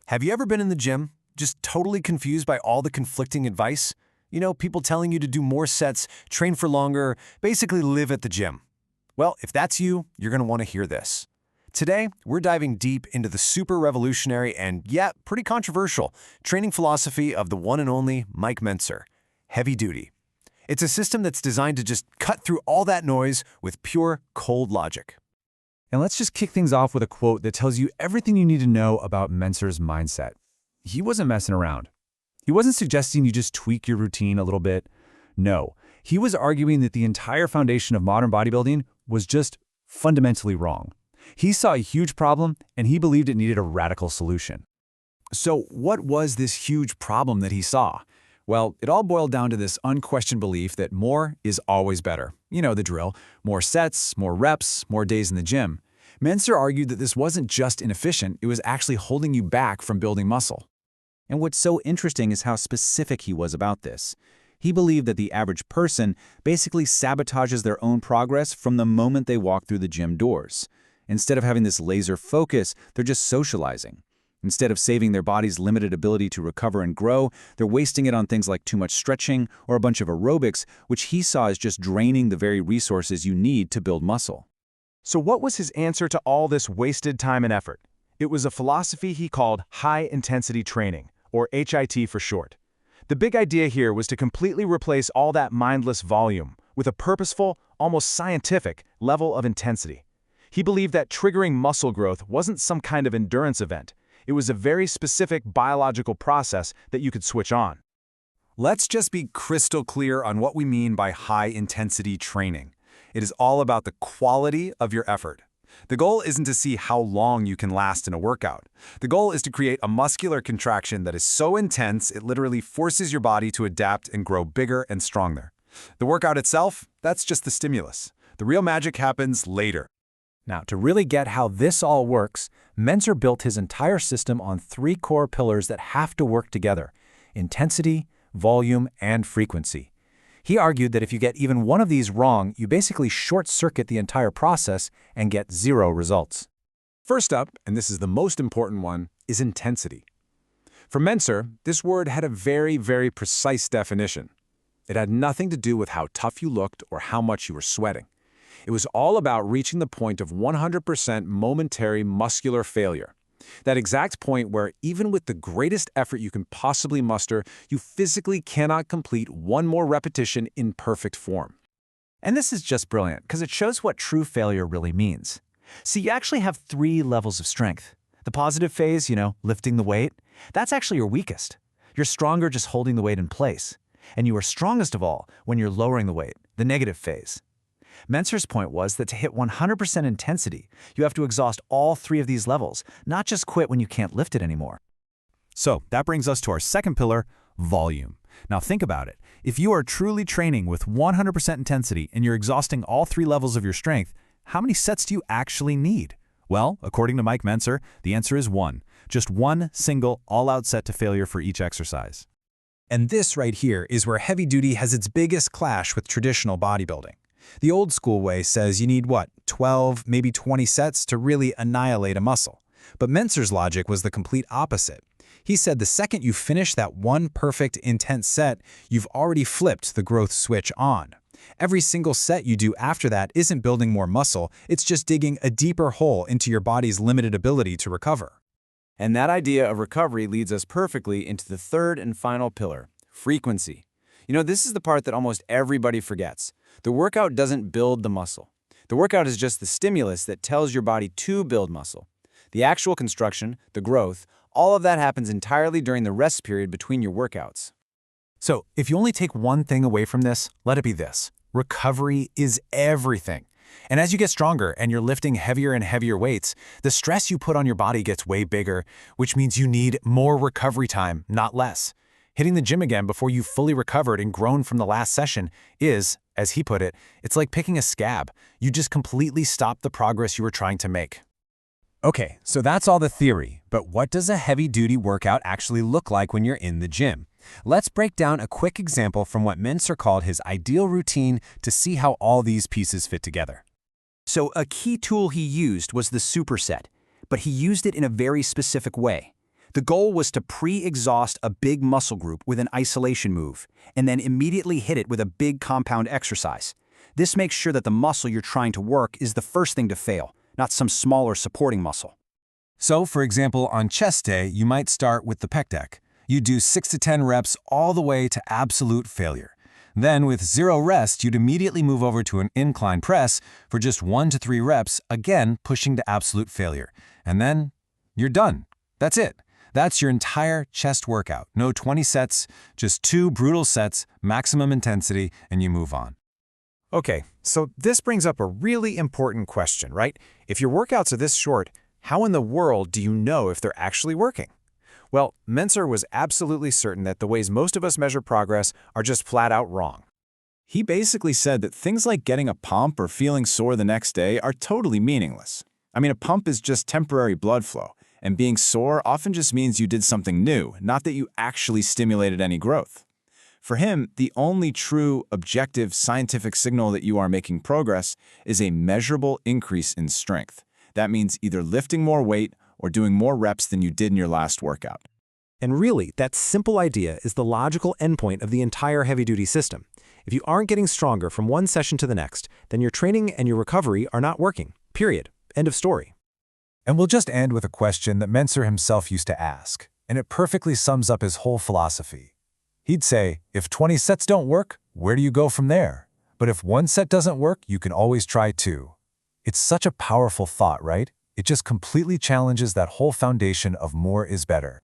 Have you ever been in the gym, just totally confused by all the conflicting advice? You know, people telling you to do more sets, train for longer, basically live at the gym. Well, if that's you, you're going to want to hear this. Today, we're diving deep into the super revolutionary and, yeah, pretty controversial training philosophy of the one and only Mike Mentzer, heavy duty. It's a system that's designed to just cut through all that noise with pure, cold logic. And let's just kick things off with a quote that tells you everything you need to know about Mentzer's mindset. He wasn't messing around. He wasn't suggesting you just tweak your routine a little bit. No, he was arguing that the entire foundation of modern bodybuilding was just fundamentally wrong. He saw a huge problem, and he believed it needed a radical solution. So what was this huge problem that he saw? Well, it all boiled down to this unquestioned belief that more is always better. You know the drill. More sets, more reps, more days in the gym. Mentzer argued that this wasn't just inefficient, it was actually holding you back from building muscle. And what's so interesting is how specific he was about this. He believed that the average person basically sabotages their own progress from the moment they walk through the gym doors. Instead of having this laser focus, they're just socializing. Instead of saving their body's limited ability to recover and grow, they're wasting it on things like too much stretching or a bunch of aerobics, which he saw as just draining the very resources you need to build muscle. So what was his answer to all this wasted time and effort? It was a philosophy he called high-intensity training, or HIT for short. The big idea here was to completely replace all that mindless volume with a purposeful, almost scientific level of intensity. He believed that triggering muscle growth wasn't some kind of endurance event. It was a very specific biological process that you could switch on. Let's just be crystal clear on what we mean by high-intensity training. It is all about the quality of your effort. The goal isn't to see how long you can last in a workout. The goal is to create a muscular contraction that is so intense it literally forces your body to adapt and grow bigger and stronger. The workout itself, that's just the stimulus. The real magic happens later. Now, to really get how this all works, Mentzer built his entire system on 3 core pillars that have to work together: intensity, volume, and frequency. He argued that if you get even one of these wrong, you basically short-circuit the entire process and get 0 results. First up, and this is the most important one, is intensity. For Mentzer, this word had a very, very precise definition. It had nothing to do with how tough you looked or how much you were sweating. It was all about reaching the point of 100% momentary muscular failure. That exact point where even with the greatest effort you can possibly muster, you physically cannot complete one more repetition in perfect form. And this is just brilliant because it shows what true failure really means. See, you actually have 3 levels of strength. The positive phase, lifting the weight, that's actually your weakest. You're stronger just holding the weight in place. And you are strongest of all when you're lowering the weight, the negative phase. Mentzer's point was that to hit 100% intensity, you have to exhaust all 3 of these levels, not just quit when you can't lift it anymore. So that brings us to our second pillar, volume. Now think about it. If you are truly training with 100% intensity and you're exhausting all 3 levels of your strength, how many sets do you actually need? Well, according to Mike Mentzer, the answer is 1. Just one single all-out set to failure for each exercise. And this right here is where heavy duty has its biggest clash with traditional bodybuilding. The old school way says you need, 12, maybe 20 sets to really annihilate a muscle. But Mentzer's logic was the complete opposite. He said the second you finish that one perfect, intense set, you've already flipped the growth switch on. Every single set you do after that isn't building more muscle, it's just digging a deeper hole into your body's limited ability to recover. And that idea of recovery leads us perfectly into the third and final pillar, frequency. This is the part that almost everybody forgets. The workout doesn't build the muscle. The workout is just the stimulus that tells your body to build muscle. The actual construction, the growth, all of that happens entirely during the rest period between your workouts. So, if you only take one thing away from this, let it be this. Recovery is everything. And as you get stronger and you're lifting heavier and heavier weights, the stress you put on your body gets way bigger, which means you need more recovery time, not less. Hitting the gym again before you've fully recovered and grown from the last session is, as he put it, it's like picking a scab. You just completely stop the progress you were trying to make. Okay, so that's all the theory, but what does a heavy-duty workout actually look like when you're in the gym? Let's break down a quick example from what Mentzer called his ideal routine to see how all these pieces fit together. So a key tool he used was the superset, but he used it in a very specific way. The goal was to pre-exhaust a big muscle group with an isolation move, and then immediately hit it with a big compound exercise. This makes sure that the muscle you're trying to work is the first thing to fail, not some smaller supporting muscle. So, for example, on chest day, you might start with the pec deck. You do 6 to 10 reps all the way to absolute failure. Then, with 0 rest, you'd immediately move over to an incline press for just 1 to 3 reps, again pushing to absolute failure. And then, you're done. That's it. That's your entire chest workout. No 20 sets, just 2 brutal sets, maximum intensity, and you move on. Okay, so this brings up a really important question, right? If your workouts are this short, how in the world do you know if they're actually working? Well, Mentzer was absolutely certain that the ways most of us measure progress are just flat out wrong. He basically said that things like getting a pump or feeling sore the next day are totally meaningless. I mean, a pump is just temporary blood flow, and being sore often just means you did something new, not that you actually stimulated any growth. For him, the only true, objective, scientific signal that you are making progress is a measurable increase in strength. That means either lifting more weight or doing more reps than you did in your last workout. And really, that simple idea is the logical endpoint of the entire heavy-duty system. If you aren't getting stronger from one session to the next, then your training and your recovery are not working. Period. End of story. And we'll just end with a question that Mentzer himself used to ask, and it perfectly sums up his whole philosophy. He'd say, if 20 sets don't work, where do you go from there? But if 1 set doesn't work, you can always try 2. It's such a powerful thought, right? It just completely challenges that whole foundation of more is better.